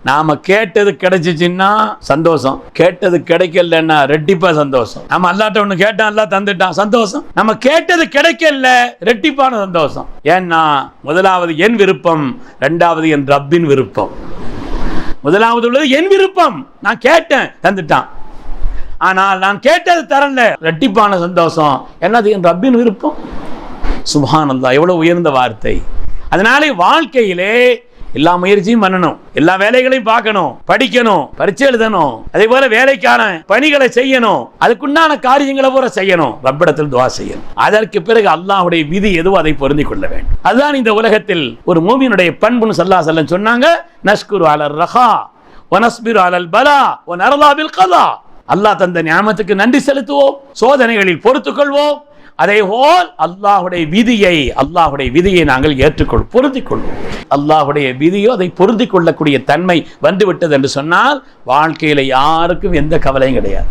நாம கேட்டது கிடைச்சிச்சுன்னா சந்தோஷம், கேட்டது கிடைக்கலன்னா ரெட்டிப்பா சந்தோஷம். நம்ம அல்லாட்ட ஒண்ணு கேட்டான், அல்லா தந்துட்டான், சந்தோஷம். நம்ம கேட்டது கிடைக்கல, ரெட்டிப்பான சந்தோஷம். ஏன்னா முதலாவது என் விருப்பம், இரண்டாவது என் ரப்பின் விருப்பம். முதலாவது உள்ளது என் விருப்பம், நான் கேட்டேன் தந்துட்டான். ஆனால் நான் கேட்டது தரல, ரெட்டிப்பான சந்தோஷம். என்னது? என் ரப்பின் விருப்பம். சுப்ஹானல்லாஹ், எவ்வளவு உயர்ந்த வார்த்தை. அதனாலே வாழ்க்கையிலே எல்லா முயற்சியும் பண்ணணும், எல்லா வேலைகளையும் பார்க்கணும், படிக்கணும், பரீட்சை எழுதணும், அதே போல வேலைக்கான பணிகளை செய்யணும், அதுக்குண்டான காரியங்களை பூரா செய்யணும், ரப்பிடத்தில் துஆ செய்யணும். அதற்கு பிறகு அல்லாஹ்வுடைய விதி எதுவோ அதை பொருந்திக் கொள்ள வேண்டும். அதுதான் இந்த உலகத்தில் ஒரு மூமினுடைய பண்புன்னு ஸல்லல்லாஹு அலைஹி வஸல்லம் சொன்னாங்க. நஷ்குரு அலர் ரஹா வ நஸ்பிரு அலல் பலா வ நர்லா பில் கலா. அல்லாஹ் தந்த நியாமத்துக்கு நன்றி செலுத்துவோம், சோதனைகளில் பொறுத்துக்கொள்வோம். அதே போல் அல்லாஹ்வுடைய விதியை நாங்கள் ஏற்றுக்கொள்வோம், பொருந்திக் கொள்வோம். அல்லாஹ்வுடைய விதியோ அதை பொருந்திக் கொள்ளக்கூடிய தன்மை வந்துவிட்டது என்று சொன்னால் வாழ்க்கையில யாருக்கும் எந்த கவலையும் கிடையாது.